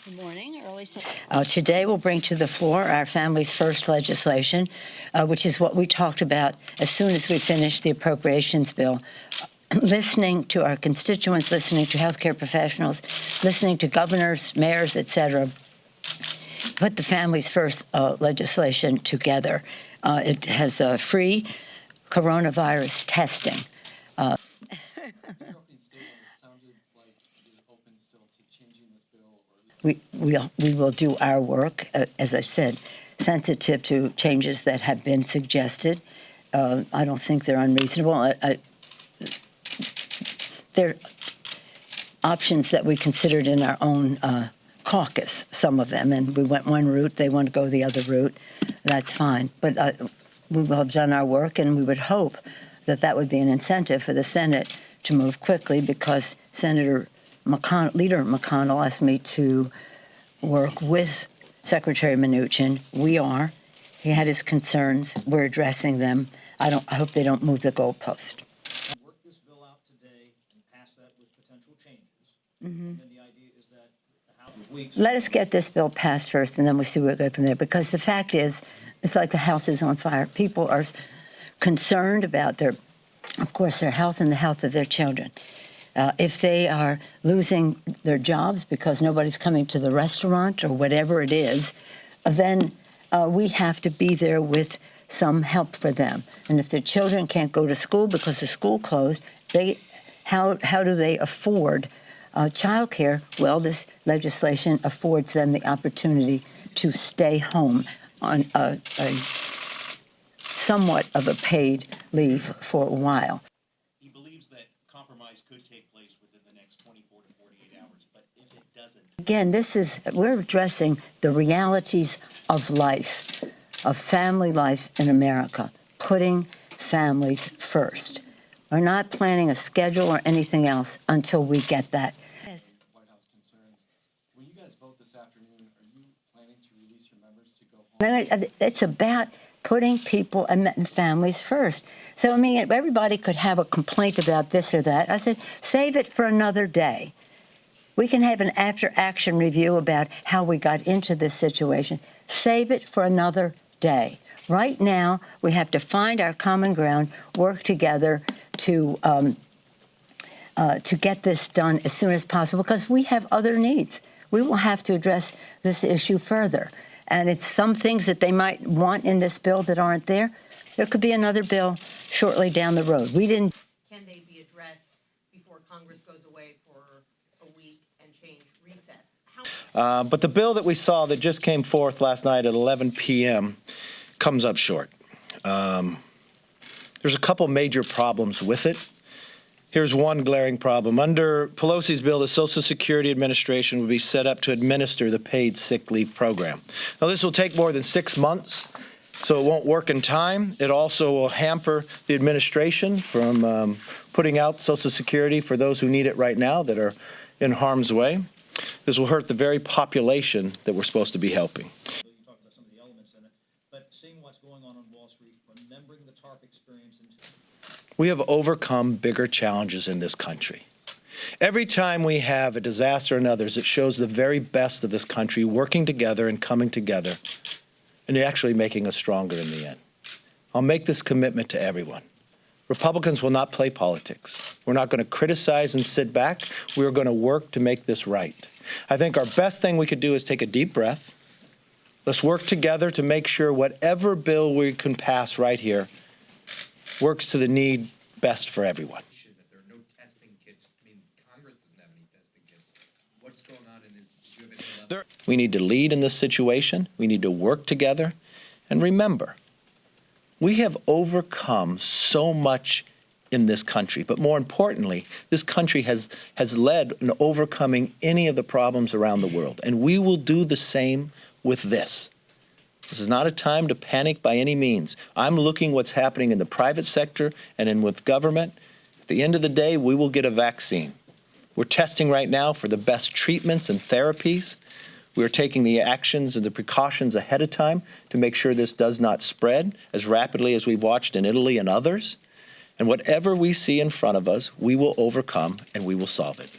Good morning. Today we'll bring to the floor our Families First legislation, which is what we talked about as soon as we finished the appropriations bill. Listening to our constituents, listening to healthcare professionals, listening to governors, mayors, etc. Put the Families First legislation together. It has free coronavirus testing. We will do our work, as I said, sensitive to changes that have been suggested. I don't think they're unreasonable. They're options that we considered in our own caucus, some of them, and we went one route, they want to go the other route. That's fine. But we will have done our work, and we would hope that that would be an incentive for the Senate to move quickly, because Leader McConnell asked me to work with Secretary Mnuchin. We are. He had his concerns. We're addressing them. I hope they don't move the goalpost. Work this bill out today and pass that with potential changes. And then the idea is that the House weeks. Let us get this bill passed first, and then we'll see where we go from there. Because the fact is, it's like the house is on fire. People are concerned about their health and the health of their children. If they are losing their jobs because nobody's coming to the restaurant or whatever it is, then we have to be there with some help for them. And if their children can't go to school because the school closed, how do they afford child care? Well, this legislation affords them the opportunity to stay home on a somewhat of a paid leave for a while. He believes that compromise could take place within the next 24 to 48 hours, but if it doesn't... Again, we're addressing the realities of life, of family life in America, putting families first. We're not planning a schedule or anything else until we get that. White House concerns. When you guys vote this afternoon, are you planning to release your members to go home? It's about putting people and families first. So, I mean, everybody could have a complaint about this or that. I said, save it for another day. We can have an after-action review about how we got into this situation. Save it for another day. Right now, we have to find our common ground, work together to get this done as soon as possible, because we have other needs. We will have to address this issue further. And it's some things that they might want in this bill that aren't there. There could be another bill shortly down the road. Can they be addressed before Congress goes away for a week and change recess? But the bill that we saw that just came forth last night at 11 p.m. comes up short. There's a couple major problems with it. Here's one glaring problem. Under Pelosi's bill, the Social Security Administration will be set up to administer the paid sick leave program. Now, this will take more than 6 months, so it won't work in time. It also will hamper the administration from putting out Social Security for those who need it right now that are in harm's way. This will hurt the very population that we're supposed to be helping. You talked about some of the elements in it, but seeing what's going on Wall Street, remembering the TARP experience. We have overcome bigger challenges in this country. Every time we have a disaster and others, it shows the very best of this country working together and coming together and actually making us stronger in the end. I'll make this commitment to everyone. Republicans will not play politics. We're not going to criticize and sit back. We're going to work to make this right. I think our best thing we could do is take a deep breath. Let's work together to make sure whatever bill we can pass right here works to the need best for everyone. That there are no testing kits. I mean, Congress doesn't have any testing kits. What's going on in this? Do you have any level? We need to lead in this situation. We need to work together. And remember, we have overcome so much in this country. But more importantly, this country has led in overcoming any of the problems around the world. And we will do the same with this. This is not a time to panic by any means. I'm looking what's happening in the private sector and with government. At the end of the day, we will get a vaccine. We're testing right now for the best treatments and therapies. We're taking the actions and the precautions ahead of time to make sure this does not spread as rapidly as we've watched in Italy and others. And whatever we see in front of us, we will overcome and we will solve it.